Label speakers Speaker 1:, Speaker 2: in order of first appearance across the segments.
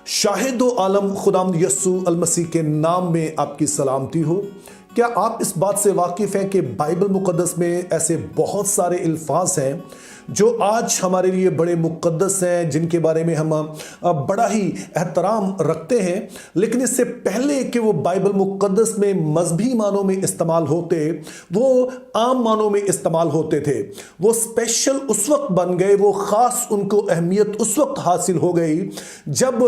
Speaker 1: شاہد و عالم خداوند یسوع المسیح کے نام میں آپ کی سلامتی ہو۔ کیا آپ اس بات سے واقف ہیں کہ بائبل مقدس میں ایسے بہت سارے الفاظ ہیں جو آج ہمارے لیے بڑے مقدس ہیں، جن کے بارے میں ہم بڑا ہی احترام رکھتے ہیں، لیکن اس سے پہلے کہ وہ بائبل مقدس میں مذہبی معنوں میں استعمال ہوتے، وہ عام معنوں میں استعمال ہوتے تھے۔ وہ اسپیشل اس وقت بن گئے، وہ خاص ان کو اہمیت اس وقت حاصل ہو گئی جب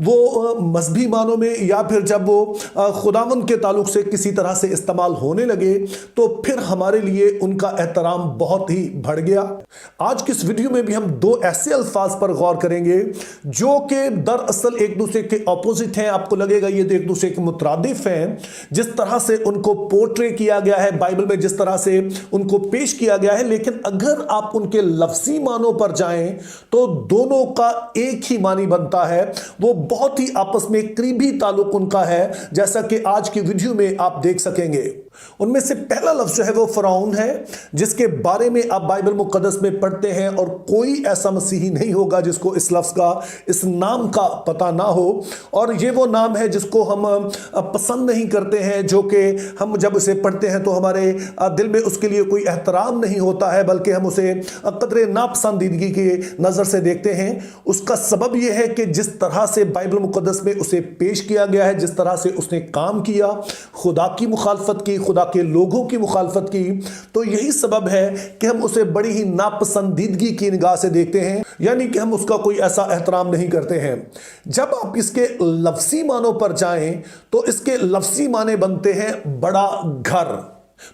Speaker 1: وہ مذہبی معنوں میں یا پھر جب وہ خداوند کے تعلق سے کسی طرح سے استعمال ہونے لگے، تو پھر ہمارے لیے ان کا احترام بہت ہی بڑھ گیا۔ آج کی اس ویڈیو میں بھی ہم دو ایسے الفاظ پر غور کریں گے جو کہ دراصل ایک دوسرے کے اپوزٹ ہیں۔ آپ کو لگے گا یہ ایک دوسرے کے مترادف ہیں، جس طرح سے ان کو پورٹرے کیا گیا ہے بائبل میں، جس طرح سے ان کو پیش کیا گیا ہے، لیکن اگر آپ ان کے لفظی معنوں پر جائیں تو دونوں کا ایک ہی معنی بنتا ہے۔ وہ بہت ہی آپس میں قریبی تعلق ان کا ہے، جیسا کہ آج کی ویڈیو میں آپ دیکھ سکیں گے۔ ان میں سے پہلا لفظ جو ہے وہ فرعون ہے، جس کے بارے میں آپ بائبل مقدس میں پڑھتے ہیں، اور کوئی ایسا مسیحی نہیں ہوگا جس کو اس لفظ کا، اس نام کا پتہ نہ ہو۔ اور یہ وہ نام ہے جس کو ہم پسند نہیں کرتے ہیں، جو کہ ہم جب اسے پڑھتے ہیں تو ہمارے دل میں اس کے لیے کوئی احترام نہیں ہوتا ہے، بلکہ ہم اسے قدر ناپسندیدگی کی نظر سے دیکھتے ہیں۔ اس کا سبب یہ ہے کہ جس طرح سے بائبل مقدس میں اسے پیش کیا گیا ہے، جس طرح سے اس نے کام کیا، خدا کی مخالفت کی، خدا کے لوگوں کی مخالفت کی، تو یہی سبب ہے کہ ہم اسے بڑی ہی ناپسندیدگی کی نگاہ سے دیکھتے ہیں، یعنی کہ ہم اس کا کوئی ایسا احترام نہیں کرتے ہیں۔ جب آپ اس کے لفظی معنوں پر جائیں تو اس کے لفظی معنی بنتے ہیں بڑا گھر۔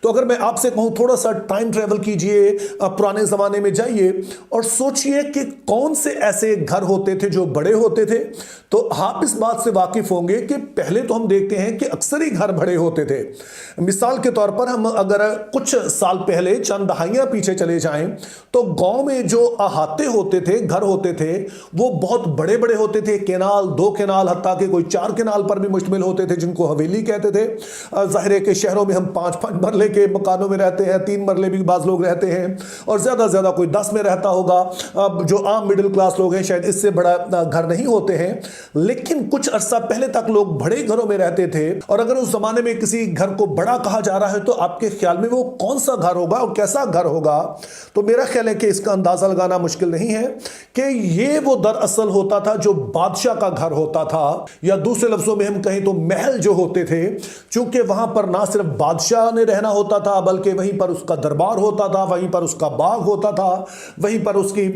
Speaker 1: تو اگر میں آپ سے کہوں تھوڑا سا ٹائم ٹریول کیجئے، پرانے زمانے میں جائیے اور سوچئے کہ کون سے ایسے گھر ہوتے تھے جو بڑے ہوتے تھے، تو آپ اس بات سے واقف ہوں گے کہ پہلے تو ہم دیکھتے ہیں کہ اکثر ہی گھر بڑے ہوتے تھے۔ مثال کے طور پر ہم اگر کچھ سال پہلے چند دہائیاں پیچھے چلے جائیں تو گاؤں میں جو احاطے ہوتے تھے، گھر ہوتے تھے، وہ بہت بڑے بڑے ہوتے تھے، کینال، 2 کینال، حتیٰ کہ کوئی 4 کینال پر بھی مشتمل ہوتے تھے، جن کو حویلی کہتے تھے۔ ظاہر ہے کہ شہروں میں ہم 5 مرلے کے مکانوں میں رہتے ہیں، 3 مرلے بھی بعض لوگ رہتے ہیں، اور زیادہ زیادہ کوئی 10 میں رہتا ہوگا۔ جو عام مڈل کلاس لوگ ہیں شاید اس سے بڑا گھر نہیں ہوتے ہیں، لیکن کچھ عرصہ پہلے تک لوگ بڑے گھروں میں رہتے تھے۔ اور اگر اس زمانے میں کسی گھر کو بڑا کہا جا رہا ہے تو آپ کے خیال میں وہ کون سا گھر ہوگا اور کیسا گھر ہوگا؟ تو میرا خیال ہے کہ اس کا اندازہ لگانا مشکل نہیں ہے کہ یہ وہ دراصل ہوتا تھا جو بادشاہ کا گھر ہوتا تھا، یا دوسرے لفظوں میں ہم کہیں تو محل جو ہوتے تھے، چونکہ وہاں پر نہ صرف بادشاہ نے رہنا ہوتا تھا، بلکہ وہیں پر اس کا دربار ہوتا تھا، وہیں پر اس کا باغ ہوتا تھا، وہیں پر اس کی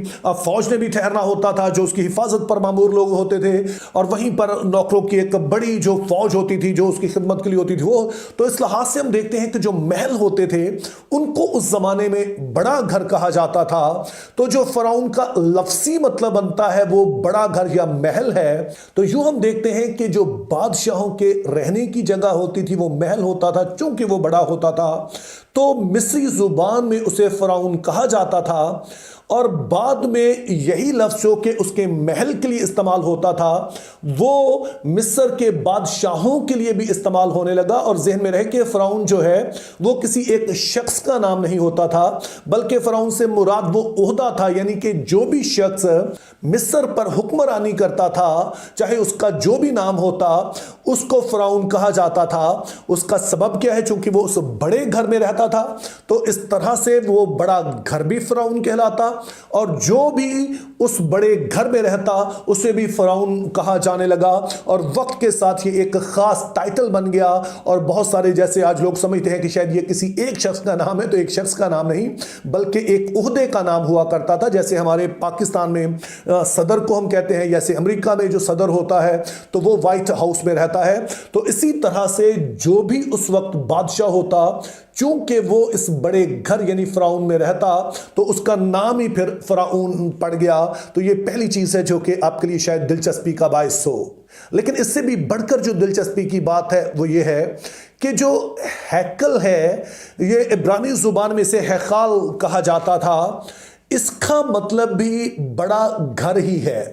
Speaker 1: فوج نے بھی ٹھہرنا ہوتا تھا جو اس کی حفاظت پر مامور لوگ ہوتے تھے، اور وہیں پر نوکروں کی ایک بڑی جو فوج ہوتی تھی جو اس کی خدمت کے لیے ہوتی تھی وہ۔ تو اس لحاظ سے ہم دیکھتے ہیں کہ جو محل ہوتے تھے ان کو اس زمانے میں بڑا گھر کہا جاتا تھا۔ تو جو فرعون کا لفظی مطلب بنتا ہے وہ بڑا گھر یا محل ہے۔ تو یوں ہم دیکھتے ہیں کہ جو بادشاہوں کے رہنے کی جگہ ہوتی تھی وہ محل ہوتا تھا، چونکہ وہ بڑا ہوتا تھا تو مصری زبان میں اسے فرعون کہا جاتا تھا، اور بعد میں یہی لفظ جو کہ اس کے محل کے لیے استعمال ہوتا تھا وہ مصر کے بادشاہوں کے لیے بھی استعمال ہونے لگا۔ اور ذہن میں رہے کہ فرعون جو ہے وہ کسی ایک شخص کا نام نہیں ہوتا تھا، بلکہ فرعون سے مراد وہ عہدہ تھا، یعنی کہ جو بھی شخص مصر پر حکمرانی کرتا تھا، چاہے اس کا جو بھی نام ہوتا، اس کو فرعون کہا جاتا تھا۔ اس کا سبب کیا ہے؟ چونکہ وہ اس بڑے گھر میں رہتا تھا تو اس طرح سے وہ بڑا گھر بھی فرعون کہلاتا، اور جو بھی اس بڑے گھر میں رہتا اسے بھی فرعون کہا جانے لگا، اور وقت کے ساتھ یہ ایک خاص ٹائٹل بن گیا۔ اور بہت سارے جیسے آج لوگ سمجھتے ہیں کہ شاید یہ کسی ایک شخص کا نام ہے، تو ایک شخص کا نام نہیں بلکہ ایک عہدے کا نام ہوا کرتا تھا۔ جیسے ہمارے پاکستان میں صدر کو ہم کہتے ہیں، جیسے امریکہ میں جو صدر ہوتا ہے تو وہ وائٹ ہاؤس میں رہتا ہے، تو اسی طرح سے جو بھی اس وقت بادشاہ ہوتا، چونکہ وہ اس بڑے گھر یعنی فرعون میں رہتا تو اس کا نام ہی پھر فرعون پڑ گیا۔ تو یہ پہلی چیز ہے جو کہ آپ کے لیے شاید دلچسپی کا باعث ہو۔ لیکن اس سے بھی بڑھ کر جو دلچسپی کی بات ہے وہ یہ ہے کہ جو ہیکل ہے، یہ عبرانی زبان میں سے ہیخال کہا جاتا تھا، اس کا مطلب بھی بڑا گھر ہی ہے۔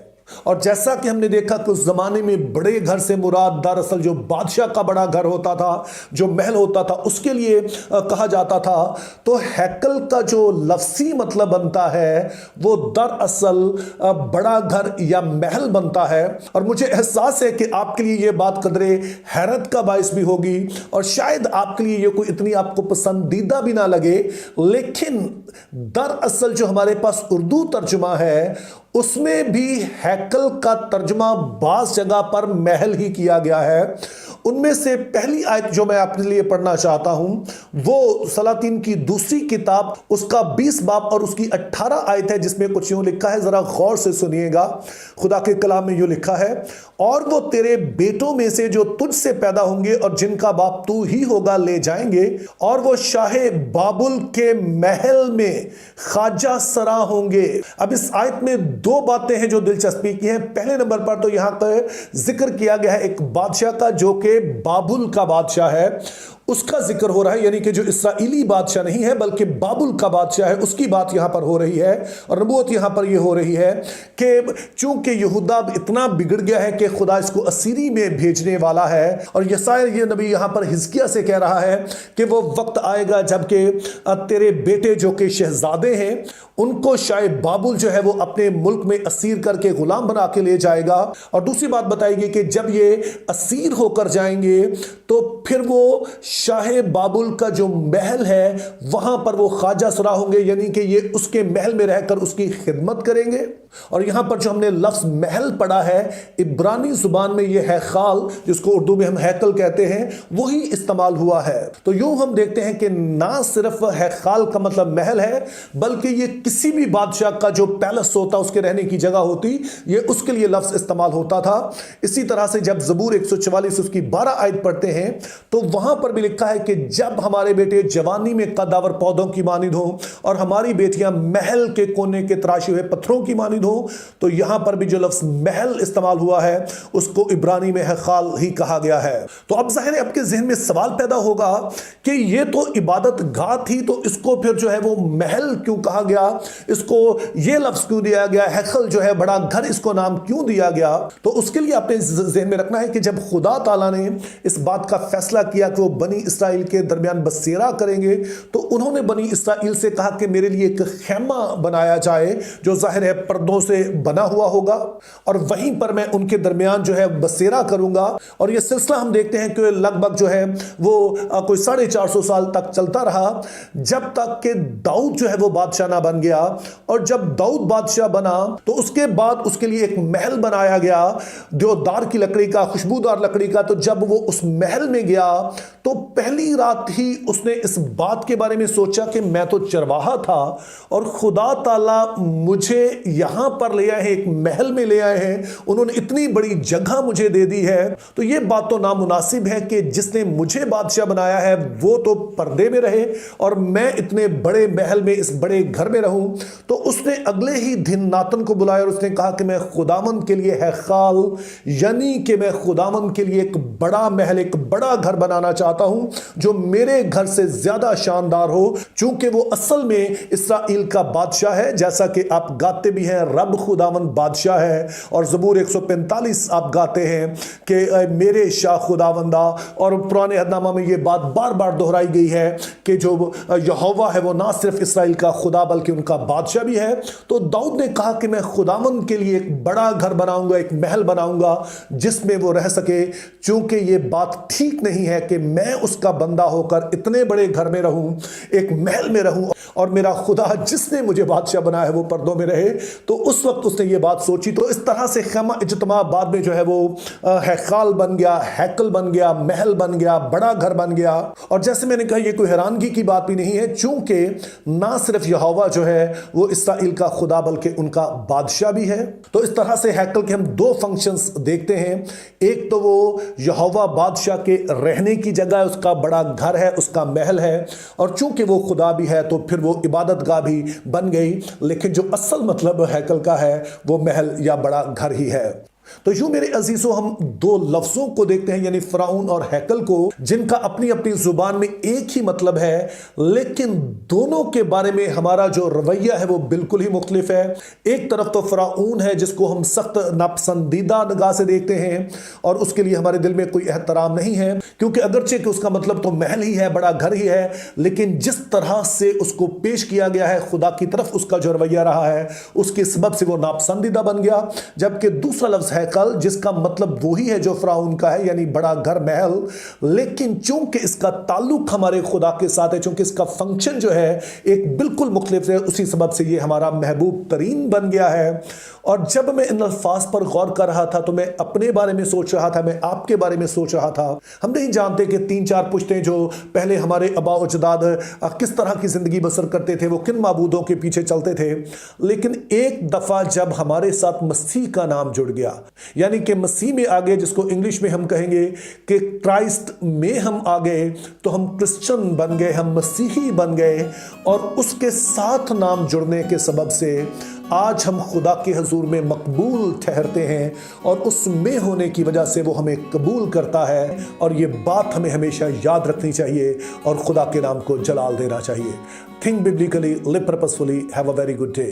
Speaker 1: और जैसा कि हमने देखा कि उस जमाने में बड़े घर से मुराद दरअसल जो बादशाह का बड़ा घर होता था, जो महल होता था, उसके लिए कहा जाता था। तो हैकल का जो लफ्सी मतलब बनता है वो दरअसल बड़ा घर या महल बनता है। और मुझे एहसास है कि आपके लिए ये बात कदरे हैरत का बाइस भी होगी और शायद आपके लिए ये कोई इतनी आपको पसंदीदा भी ना लगे, लेकिन दरअसल जो हमारे पास उर्दू तर्जुमा है उसमें भी हैकल का तर्जुमा बास जगह पर महल ही किया गया है। उनमें से पहली आयत जो मैं आपके लिए पढ़ना चाहता हूं वो सलातीन की दूसरी किताब उसका 20 बाब और उसकी 18 आयत है, जिसमें कुछ यूं लिखा है, जरा गौर से सुनिएगा। खुदा के कलाम में यूं लिखा है, और वो तेरे बेटों में से जो तुझसे पैदा होंगे और जिनका बाप तू ही होगा ले जाएंगे, और वो शाहे बाबुल के महल में ख्वाजा सरा होंगे। अब इस आयत में दो बातें हैं जो दिलचस्पी की हैं। पहले नंबर पर तो यहां पर जिक्र किया गया है एक बादशाह का जो कि बाबुल का बादशाह है, उसका जिक्र हो रहा है, यानी कि जो इस्राएली बादशाह नहीं है बल्कि बाबुल का बादशाह है, उसकी बात यहां पर हो रही है। और नबूवत यहां पर यह हो रही है कि चूंकि यहूदा इतना बिगड़ गया है कि खुदा इसको असीरी में भेजने वाला है। और यसाया ये नबी यहां पर हिजकिय्याह से कह रहा है कि वो वक्त आएगा जबकि तेरे बेटे जो कि शहजादे हैं उनको शायद बाबुल जो है वो अपने मुल्क में असीर करके गुलाम बना के ले जाएगा। और दूसरी बात बताएगी कि जब ये असीर होकर जाएंगे तो फिर वो शाहे बाबुल का जो महल है वहां पर वो ख्वाजा सरा होंगे, यानी कि ये उसके महल में रहकर उसकी खिदमत करेंगे। और यहां पर जो हमने लफ्ज महल पढ़ा है इब्रानी जुबान में ये है खाल, जिसको उर्दू में हम हैकल कहते हैं, वही इस्तेमाल हुआ है। तो यूं हम देखते हैं कि ना सिर्फ है खाल का मतलब महल है, बल्कि ये किसी भी बादशाह का जो पैलेस होता उसके रहने की जगह होती, ये उसके लिए लफ्ज इस्तेमाल होता था। इसी तरह से जब ज़बूर 144 उसकी 12 आयत पढ़ते हैं तो वहां पर भी लिखा है कि जब हमारे बेटे जवानी में कदावर पौधों की मानिद हो और हमारी बेटियां महल के कोने के तराशे हुए पत्थरों की मानिद हो, तो यहां पर भी जो लफ्ज महल इस्तेमाल हुआ है उसको इब्रानी में है खाल ही कहा गया है। तो अब जाहिर है आपके जहन में सवाल पैदा होगा कि ये तो इबादत गाह थी, तो इसको फिर जो है वो महल क्यों कहा गया, इसको ये लफ्ज क्यों दिया गया, हैकल जो है बड़ा घर, इसको नाम क्यों दिया गया। तो उसके लिए आपने जहन में रखना है कि जब खुदा ताला ने इस बात का फैसला किया कि वो बनी इसराइल के दरमियान बसेरा करेंगे, तो उन्होंने बनी इसराइल से कहा कि मेरे लिए एक खेमा बनाया जाए जो जाहिर है पर्दों से बना हुआ होगा और वहीं पर मैं उनके दरमियान जो है बसेरा करूंगा। और यह सिलसिला हम देखते हैं कि लगभग जो है वो कोई 450 साल तक चलता रहा, जब तक कि दाऊद जो है वो बादशाह ना बन गया। और जब दाऊद बादशाह बना तो उसके बाद उसके लिए एक महल बनाया गया देवदार की लकड़ी का, खुशबूदार लकड़ी का। तो जब वो उस महल में गया तो पहली रात ही उसने इस बात के बारे में सोचा कि मैं तो चरवाहा था और खुदा ताला मुझे यहां पर ले आए हैं, एक महल में ले आए हैं, उन्होंने इतनी बड़ी जगह मुझे दे दी है, तो यह बात तो नामुनासिब है कि जिसने मुझे बादशाह बनाया है वो तो पर्दे में रहे और मैं इतने बड़े महल में, इस बड़े घर में रहूं। तो उसने अगले ही दिन नातन को बुलाया और उसने कहा कि मैं खुदावन के लिए है खाल, यानी कि मैं खुदावन के लिए एक बड़ा महल, एक बड़ा घर बनाना चाहता हूं जो मेरे घर से ज्यादा शानदार हो, चूंकि वो असल में इस्राएल का बादशाह है। जैसा कि आप गाते भी हैं रब खुदावन बादशाह है, और ज़बूर 145 आप गाते हैं कि मेरे शाह खुदावंदा। और पुराने अहदनामा में ये बात बार बार दोहराई गई है कि जो यहोवा है वो ना सिर्फ इस्राएल का खुदा बल्कि उनका बादशाह भी है। तो दाऊद ने कहा कि मैं खुदावन के लिए एक बड़ा घर बनाऊंगा, एक महल बनाऊंगा जिसमें वो रह सके, चूंकि ये बात ठीक नहीं है कि मैं उसका बंदा होकर इतने बड़े घर में रहूं, एक महल में रहूं और मेरा खुदा जिसने मुझे बादशाह बनाया है वो पर्दों में रहे। तो उस वक्त उसने ये बात सोची। तो इस तरह से खेमा इज्तिमा बाद में जो है वो हैकाल बन गया, हैकल बन गया, महल बन गया, बड़ा घर बन गया। और जैसे मैंने कहा ये कोई हैरानगी की बात भी नहीं है, चूंकि ना सिर्फ यहोवा जो है वो इस्राएल का खुदा बल्कि उनका बादशाह भी है। तो इस तरह से हैकल के हम दो फंक्शंस देखते हैं। एक तो वो यहोवा बादशाह के रहने की जगह है, उसका बड़ा घर है, उसका महल है, और चूंकि वो खुदा भी है तो फिर वो इबादत गाह भी बन गई। लेकिन जो असल मतलब हैकल का है वो महल या बड़ा घर ही है। तो यूं मेरे अजीजों, हम दो लफ्जों को देखते हैं, यानी फिरौन और हैकल को, जिनका अपनी अपनी जुबान में एक ही मतलब है, लेकिन दोनों के बारे में हमारा जो रवैया है वो बिल्कुल ही मुख्तलिफ है। एक तरफ तो फिरौन है जिसको हम सख्त नापसंदीदा निगाह से देखते हैं और उसके लिए हमारे दिल में कोई एहतराम नहीं है, क्योंकि अगरचे कि उसका मतलब तो महल ही है, बड़ा घर ही है, लेकिन जिस तरह से उसको पेश किया गया है खुदा की तरफ, उसका जो रवैया रहा है, उसके सबब से वो नापसंदीदा बन गया। जबकि दूसरा लफ्ज हैकल, जिसका मतलब वही है जो फिरौन का है, यानी बड़ा घर, महल, लेकिन चूंकि इसका ताल्लुक हमारे खुदा के साथ है, चूंकि इसका फंक्शन जो है एक बिल्कुल मुख्तलिफ है, उसी सबब से ये हमारा महबूब तरीन बन गया है। और जब मैं इन अल्फाज पर गौर कर रहा था तो मैं अपने बारे में सोच रहा था, मैं आपके बारे में सोच रहा था। हम नहीं जानते कि 3-4 पुश्तें जो पहले हमारे आबा और अजदाद किस तरह की जिंदगी बसर करते थे, वो किन माबूदों के पीछे चलते थे, लेकिन एक दफा जब हमारे साथ मसीह का नाम जुड़ गया, यानी कि मसीह में आ गए, जिसको इंग्लिश में हम कहेंगे कि क्राइस्ट में हम आ गए, तो हम क्रिश्चियन बन गए, हम मसीही बन गए। और उसके साथ नाम जुड़ने के सबब से आज हम खुदा के हजूर में मकबूल ठहरते हैं और उसमें होने की वजह से वो हमें कबूल करता है। और ये बात हमें हमेशा याद रखनी चाहिए और खुदा के नाम को जलाल देना चाहिए। Think biblically, live purposefully, have a very good day.